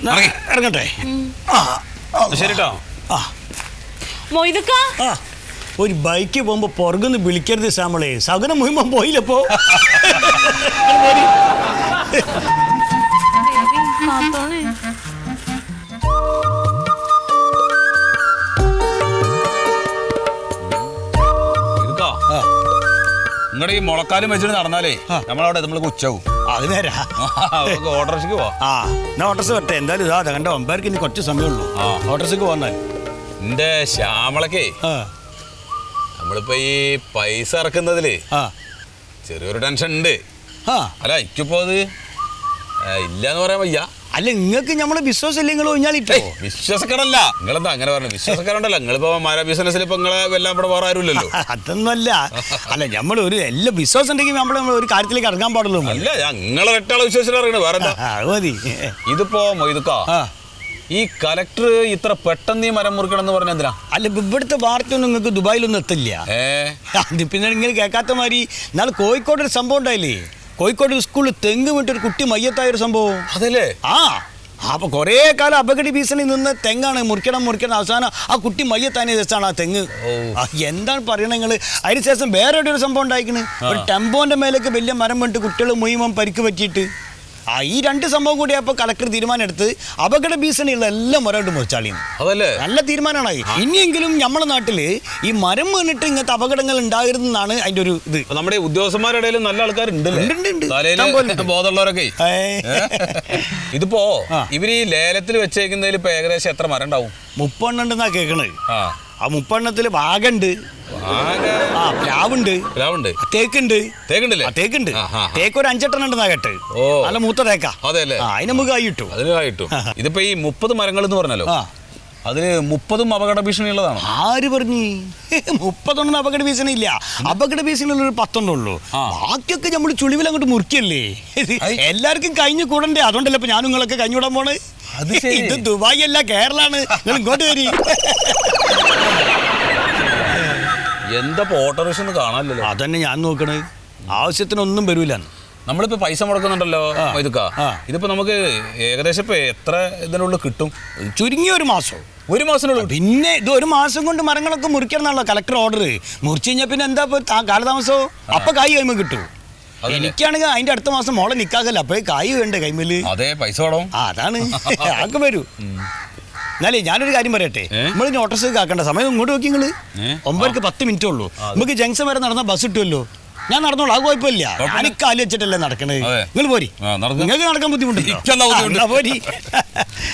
ഇറങ്ങട്ടെ. ശരിട്ടോ. ഒരു ബൈക്ക് പോകുമ്പോ പുറകുന്ന് വിളിക്കരുത് ശ്യാമളെ. സകനം മുഴുവൻ പോയില്ലപ്പോ. നിങ്ങളുടെ ഈ മുളക്കാലും വെച്ചിട്ട് നടന്നാലേ നമ്മളവിടെ നമ്മൾക്ക് ഉച്ചവും. അത് നേരാ. ഓട്ടോറിക്ഷക്ക് പോവാ. എന്നാ ഓട്ടോറിക്ഷ വരട്ടെ. എന്തായാലും ഇതാ കണ്ട 9:00 ഇനി കുറച്ച് സമയമുള്ളൂ. ഓട്ടോറിക്ഷക്ക് പോന്നാൽ എന്റെ ശ്യാമളക്കേ നമ്മളിപ്പോ ഈ പൈസ ഇറക്കുന്നതില് ചെറിയൊരു ടെൻഷൻ ഉണ്ട്. അല്ല എനിക്കിപ്പോ അത് ഇല്ലാന്ന് പറയാൻ വയ്യ. അല്ല നിങ്ങൾക്ക് നമ്മള് വിശ്വാസം ഇല്ല. നിങ്ങൾ ഒഴിഞ്ഞാലിട്ടോ. വിശ്വാസക്കാരല്ല. നിങ്ങളെന്താ അങ്ങനെ പറഞ്ഞു? വിശ്വാസക്കാരുണ്ടല്ലോ. നിങ്ങളിപ്പോ മര ബിസിനസ്സിൽ ഇപ്പൊ നിങ്ങളെ എല്ലാം ഇവിടെ വേറെ ആരുമില്ലല്ലോ. അതൊന്നുമല്ല. അല്ല നമ്മൾ ഒരു എല്ലാ വിശ്വാസം ഉണ്ടെങ്കിൽ നമ്മൾ ഒരു കാര്യത്തിലേക്ക് ഇറങ്ങാൻ പാടുള്ളൂ. അല്ല നിങ്ങളെ ഒറ്റാളെ വിശ്വാസം ഇറങ്ങണേ. വേറെ മതി. ഇതിപ്പോ മൊയ്തുക്കാ ഈ കലക്ടർ ഇത്ര പെട്ടെന്ന് ഈ മരം മുറിക്കണം എന്ന് പറഞ്ഞ എന്തിനാ? അല്ല ഇവിടുത്തെ വാർത്തയൊന്നും നിങ്ങൾക്ക് ദുബായിലൊന്നും എത്തില്ല. അത് പിന്നെ നിങ്ങൾ കേൾക്കാത്ത മാതിരി നാളെ കോഴിക്കോട് ഒരു സംഭവം ഉണ്ടായില്ലേ? കോഴിക്കോട് സ്കൂളിൽ തെങ്ങ് വിട്ടൊരു കുട്ടി മയ്യത്തായൊരു സംഭവം. അതല്ലേ? അപ്പൊ കുറേ കാലം അപകട ഭീഷണി നിന്ന് തെങ്ങാണ് മുറിക്കണം അവസാനം ആ കുട്ടി മയ്യത്താനെ വെച്ചാണ് ആ തെങ്ങ്. എന്താണ് പറയണത് നിങ്ങൾ? അതിനുശേഷം വേറെ ഒരു സംഭവം ഉണ്ടായിക്കണ്. ഒരു ടെമ്പോന്റെ മേലേക്ക് വലിയ മരം വീണിട്ട് കുട്ടികൾ മുഴുവൻ പരിക്ക് പറ്റിയിട്ട്. ഈ രണ്ട് സംഭവം കൂടി അപ്പൊ കളക്ടർ തീരുമാനം എടുത്ത് അപകട ഭീഷണിയുള്ള എല്ലാം മരമായിട്ട് മുറിച്ചാളിയും. നല്ല തീരുമാനമാണ്. ഇനിയെങ്കിലും നമ്മളെ നാട്ടില് ഈ മരം വീണിട്ട് ഇങ്ങനത്തെ അപകടങ്ങൾ ഉണ്ടാകരുതെന്നാണ് അതിന്റെ ഒരു ഇത്. നമ്മുടെ ഉദ്യോഗസ്ഥന്മാരുടെ ഇടയിൽ നല്ല ആൾക്കാരുണ്ട്, ബോധമുള്ളവരൊക്കെ. ഇതിപ്പോ ഇവര് ഈ ലേലത്തിൽ വെച്ചേക്കുന്നതിൽ ഇപ്പൊ ഏകദേശം എത്ര മരം ഉണ്ടാവും? 30 ഉണ്ടെന്നാ കേൾക്കണത്. ആ 30 വാഗണ്ട്, പ്ലാവുണ്ട്, തേക്കുണ്ട്. തേക്ക് ഒരു 5-8 ഉണ്ടെന്നാ കേട്ട്. നല്ല മൂത്ത തേക്കാ. അതിന് നമുക്ക് കായിട്ടു. ഇതിപ്പോ ഈ 30 മരങ്ങൾ എന്ന് പറഞ്ഞല്ലോ, അതില് 30 അപകട ഭീഷണി ഉള്ളതാണ്. ആര് പറഞ്ഞു? 30 അപകട ഭീഷണി ഇല്ല. അപകട ഭീഷണി ഉള്ള 10 ഉള്ളൂ. ബാക്കിയൊക്കെ നമ്മൾ ചുളിവിൽ അങ്ങോട്ട് മുറിക്കല്ലേ. എല്ലാവർക്കും കഴിഞ്ഞു കൂടണ്ടേ? അതുകൊണ്ടല്ലേ ഇപ്പൊ ഞാനും നിങ്ങളൊക്കെ കഴിഞ്ഞുകൂടാൻ പോണേ. ഇത് ദുബായ് അല്ല, കേരളാണ്. നിങ്ങൾ ഇങ്ങോട്ട് വരി. എന്താ ഓട്ടോറിക്ഷ കാണാനല്ലോ. അതന്നെ ഞാൻ നോക്കണേ. ആവശ്യത്തിനൊന്നും വരൂല. നമ്മളിപ്പോ പൈസ മുടക്കുന്നുണ്ടല്ലോ ഇതൊക്കെ. ഇതിപ്പോ നമുക്ക് ഏകദേശം ഇപ്പൊ എത്ര ഇതിനുള്ളിൽ കിട്ടും? ചുരുങ്ങിയ ഒരു മാസം. ഒരു മാസത്തിനുള്ളൂ. പിന്നെ ഇത് ഒരു മാസം കൊണ്ട് മരങ്ങളൊക്കെ മുറിക്കണം എന്നാണല്ലോ കലക്ടർ ഓർഡർ. മുറിച്ചു കഴിഞ്ഞാൽ പിന്നെ എന്താ കാലതാമസവും? അപ്പൊ കായ് കഴിയുമ്പോൾ കിട്ടും. എനിക്കാണെങ്കിൽ അതിന്റെ അടുത്ത മാസം മോളെ നിക്കാകല്ല. അപ്പൊ കായ് വേണ്ടേ കൈമേല്? അതെ, പൈസ വേണം. അതാണ് ആക്കെ വരൂ. എന്നാലേ ഞാനൊരു കാര്യം പറയട്ടെ. നമ്മൾ ഇനി ഓട്ടോറിക്ഷ ആക്കേണ്ട സമയം ഇങ്ങോട്ട് നോക്കി. നിങ്ങള് 9:00 10 മിനിറ്റ് ഉള്ളൂ. നമുക്ക് ജംഗ്ഷൻ വരെ നടന്ന ബസ് കിട്ടുമല്ലോ. ഞാൻ നടന്നോളൂ, അത് കുഴപ്പമില്ല. എനിക്ക് കാല് വെച്ചിട്ടല്ലേ നടക്കണേ. നിങ്ങൾ പോരി. നിങ്ങൾക്ക് നടക്കാൻ ബുദ്ധിമുട്ടില്ല. പോരി.